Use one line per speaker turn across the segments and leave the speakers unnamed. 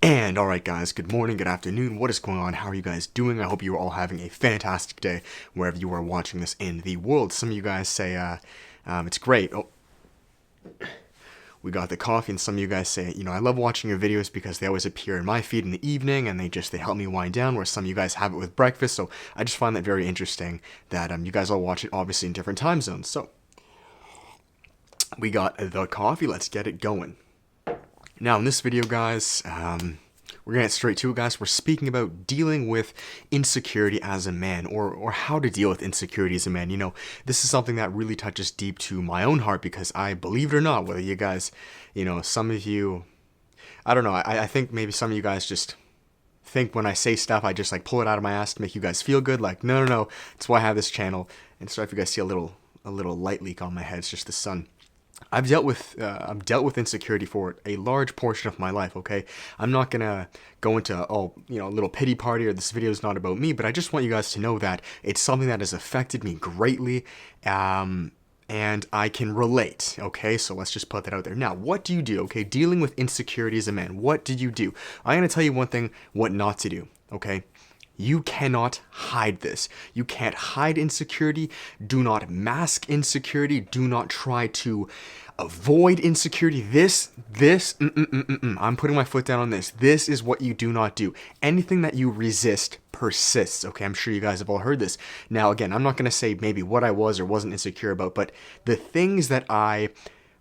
And alright guys, good morning, good afternoon, what is going on, how are you guys doing? I hope you are all having a fantastic day wherever you are watching this in the world. Some of you guys say, it's great. Oh, we got the coffee, and some of you guys say, I love watching your videos because they always appear in my feed in the evening and they help me wind down, where some of you guys have it with breakfast. So I just find that very interesting that you guys all watch it obviously in different time zones. So we got the coffee, let's get it going. Now in this video guys, we're gonna get straight to it guys. We're speaking about dealing with insecurity as a man, or how to deal with insecurity as a man. This is something that really touches deep to my own heart, because I, believe it or not, whether you guys, some of you, I don't know, I think maybe some of you guys just think when I say stuff, I just like pull it out of my ass to make you guys feel good. Like, no, that's why I have this channel. And so if you guys see a little light leak on my head, it's just the sun. I've dealt with insecurity for a large portion of my life, okay? I'm not gonna go into, a little pity party, or this video is not about me, but I just want you guys to know that it's something that has affected me greatly, and I can relate, okay? So let's just put that out there. Now, what do you do, okay? Dealing with insecurity as a man, what did you do? I'm gonna tell you one thing, what not to do, okay? You cannot hide this. You can't hide insecurity. Do not mask insecurity. Do not try to avoid insecurity. I'm putting my foot down on this. This is what you do not do. Anything that you resist persists. Okay, I'm sure you guys have all heard this. Now, again, I'm not going to say maybe what I was or wasn't insecure about, but the things that I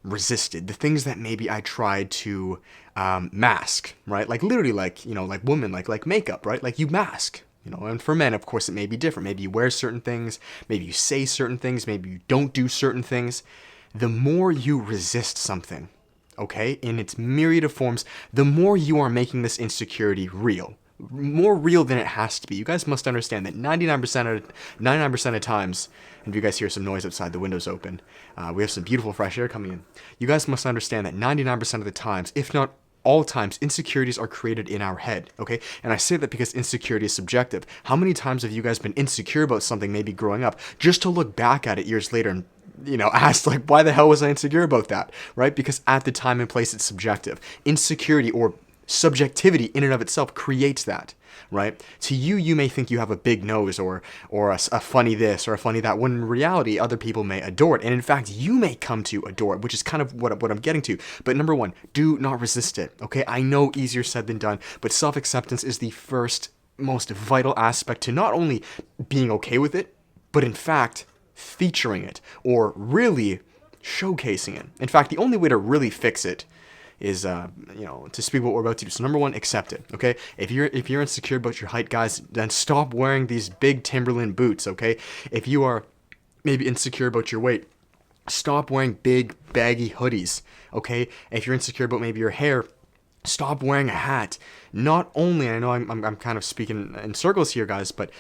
resisted, the things that maybe I tried to mask, right? Like literally, like women, like makeup, right? Like you mask, and for men, of course, it may be different. Maybe you wear certain things, maybe you say certain things, maybe you don't do certain things. The more you resist something, okay, in its myriad of forms, the more you are making this insecurity real. More real than it has to be. You guys must understand that 99% of times, and if you guys hear some noise outside, the window's open, we have some beautiful fresh air coming in. You guys must understand that 99% of the times, if not all times, insecurities are created in our head, okay? And I say that because insecurity is subjective. How many times have you guys been insecure about something maybe growing up, just to look back at it years later and asked like, why the hell was I insecure about that, right? Because at the time and place, it's subjective. Insecurity or subjectivity in and of itself creates that, right? To you, you may think you have a big nose or a funny this or a funny that, when in reality, other people may adore it. And in fact, you may come to adore it, which is kind of what I'm getting to. But number one, do not resist it, okay? I know easier said than done, but self-acceptance is the first most vital aspect to not only being okay with it, but in fact, featuring it or really showcasing it. In fact, the only way to really fix it is, to speak what we're about to do. So number one, accept it, okay? If you're insecure about your height, guys, then stop wearing these big Timberland boots, okay? If you are maybe insecure about your weight, stop wearing big, baggy hoodies, okay? If you're insecure about maybe your hair, stop wearing a hat. Not only, and I know I'm kind of speaking in circles here, guys, but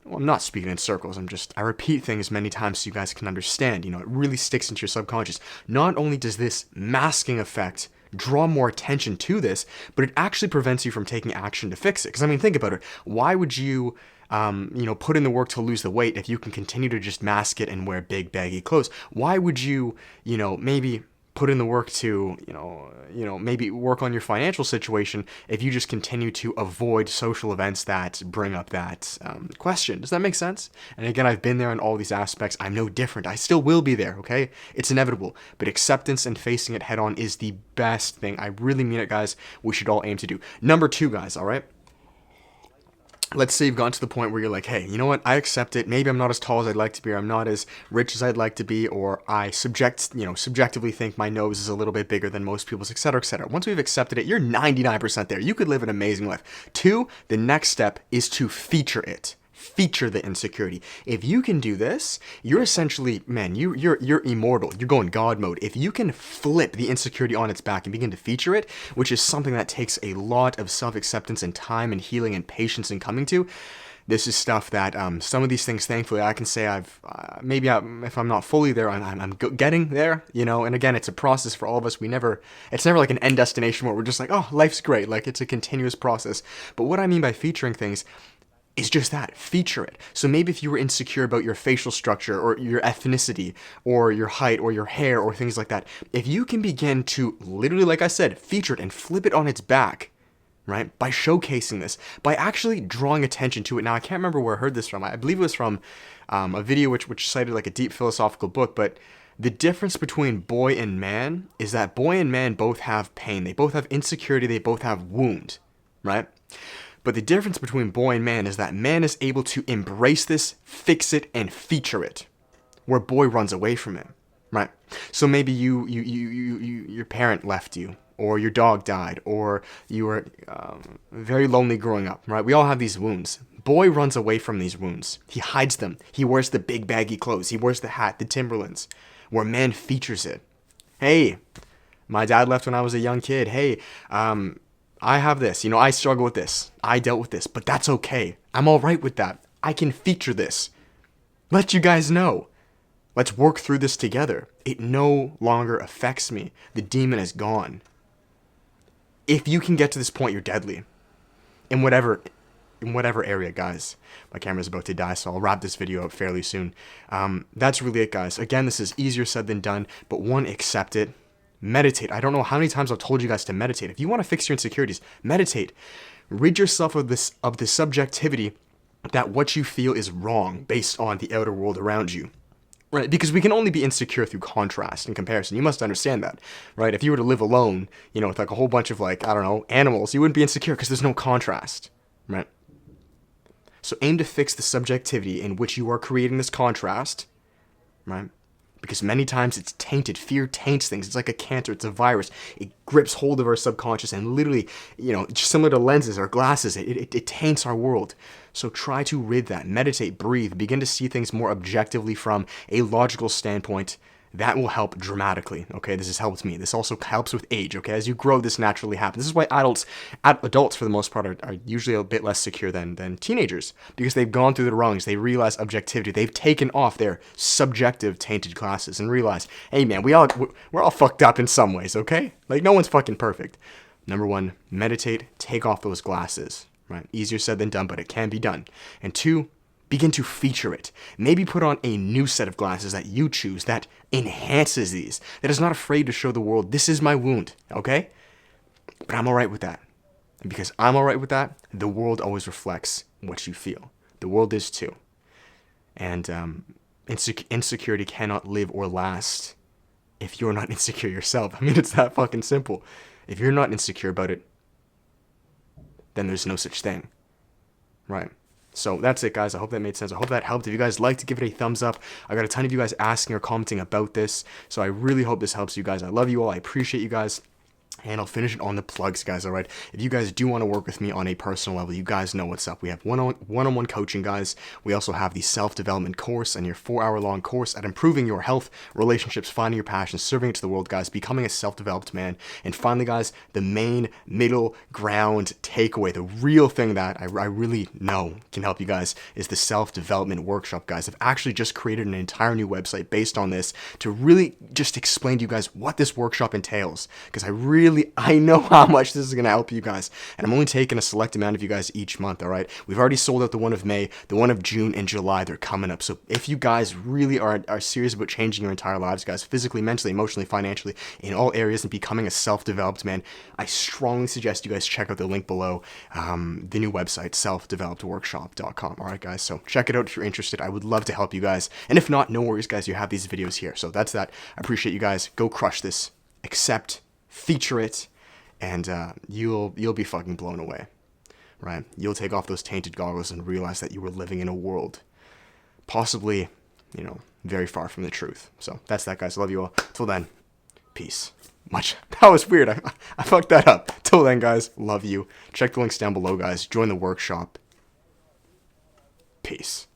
well, I'm not speaking in circles. I repeat things many times so you guys can understand. It really sticks into your subconscious. Not only does this masking effect draw more attention to this, but it actually prevents you from taking action to fix it. Because, think about it. Why would you, put in the work to lose the weight if you can continue to just mask it and wear big, baggy clothes? Why would you, maybe put in the work to, maybe work on your financial situation if you just continue to avoid social events that bring up that question? Does that make sense? And again, I've been there in all these aspects. I'm no different. I still will be there, okay? It's inevitable. But acceptance and facing it head on is the best thing. I really mean it, guys. We should all aim to do. Number two, guys, all right? Let's say you've gotten to the point where you're like, hey, you know what? I accept it. Maybe I'm not as tall as I'd like to be, or I'm not as rich as I'd like to be, or I subjectively think my nose is a little bit bigger than most people's, etc., etc. Once we've accepted it, you're 99% there. You could live an amazing life. Two, the next step is to feature it. Feature the insecurity. If you can do this, you're essentially, man, you're immortal. You're going God mode. If you can flip the insecurity on its back and begin to feature it, which is something that takes a lot of self-acceptance and time and healing and patience in coming to, this is stuff that some of these things, thankfully, I can say I've if I'm not fully there, I'm getting there, And again, it's a process for all of us. It's never like an end destination where we're just like, oh, life's great. Like, it's a continuous process. But what I mean by featuring things is just that, feature it. So maybe if you were insecure about your facial structure or your ethnicity or your height or your hair or things like that, if you can begin to literally, like I said, feature it and flip it on its back, right? By showcasing this, by actually drawing attention to it. Now, I can't remember where I heard this from. I believe it was from a video which cited like a deep philosophical book, but the difference between boy and man is that boy and man both have pain. They both have insecurity. They both have wound, right? But the difference between boy and man is that man is able to embrace this, fix it, and feature it, where boy runs away from it, right? So maybe your parent left you, or your dog died, or you were very lonely growing up, right? We all have these wounds. Boy runs away from these wounds. He hides them. He wears the big baggy clothes. He wears the hat, the Timberlands, where man features it. Hey, my dad left when I was a young kid. Hey, I have this. I struggle with this. I dealt with this, but that's okay. I'm all right with that. I can feature this. Let you guys know. Let's work through this together. It no longer affects me. The demon is gone. If you can get to this point, you're deadly. In whatever area, guys. My camera's about to die, so I'll wrap this video up fairly soon. That's really it, guys. Again, this is easier said than done, but one, accept it. Meditate. I don't know how many times I've told you guys to meditate. If you want to fix your insecurities, meditate. Rid yourself of the subjectivity that what you feel is wrong based on the outer world around you. Right, because we can only be insecure through contrast and comparison. You must understand that, right? If you were to live alone, with like a whole bunch of animals, you wouldn't be insecure because there's no contrast, right? So aim to fix the subjectivity in which you are creating this contrast, right? Because many times it's tainted. Fear taints things. It's like a cancer. It's a virus. It grips hold of our subconscious and literally, just similar to lenses or glasses, it taints our world. So try to rid that. Meditate, breathe, begin to see things more objectively from a logical standpoint. That will help dramatically, okay? This has helped me. This also helps with age, okay? As you grow, this naturally happens. This is why adults for the most part, are usually a bit less secure than teenagers, because they've gone through the rungs. They realize objectivity. They've taken off their subjective tainted glasses and realized, hey man, we're all fucked up in some ways, okay? Like, no one's fucking perfect. Number one, meditate, take off those glasses, right? Easier said than done, but it can be done. And two, begin to feature it. Maybe put on a new set of glasses that you choose that enhances these, that is not afraid to show the world, this is my wound, okay? But I'm all right with that. And because I'm all right with that, the world always reflects what you feel. The world is too. And insecurity cannot live or last if you're not insecure yourself. I mean, it's that fucking simple. If you're not insecure about it, then there's no such thing, right? So that's it, guys. I hope that made sense. I hope that helped. If you guys liked, give it a thumbs up. I got a ton of you guys asking or commenting about this, so I really hope this helps you guys. I love you all. I appreciate you guys. And I'll finish it on the plugs, guys, all right? If you guys do want to work with me on a personal level, you guys know what's up. We have one-on-one coaching, guys. We also have the self-development course and your 4-hour-long course at improving your health, relationships, finding your passion, serving it to the world, guys, becoming a self-developed man. And finally, guys, the main middle ground takeaway, the real thing that I really know can help you guys is the self-development workshop, guys. I've actually just created an entire new website based on this to really just explain to you guys what this workshop entails, because I know how much this is going to help you guys. And I'm only taking a select amount of you guys each month, all right? We've already sold out the one of May, the one of June and July. They're coming up. So if you guys really are serious about changing your entire lives, guys, physically, mentally, emotionally, financially, in all areas, and becoming a self-developed man, I strongly suggest you guys check out the link below, the new website, selfdevelopedworkshop.com. All right, guys? So check it out if you're interested. I would love to help you guys. And if not, no worries, guys. You have these videos here. So that's that. I appreciate you guys. Go crush this. Accept, feature it, and you'll be fucking blown away, right? You'll take off those tainted goggles and realize that you were living in a world possibly, very far from the truth. So that's that, guys. Love you all. Till then, peace. That was weird. I fucked that up. Till then, guys, love you. Check the links down below, guys. Join the workshop. Peace.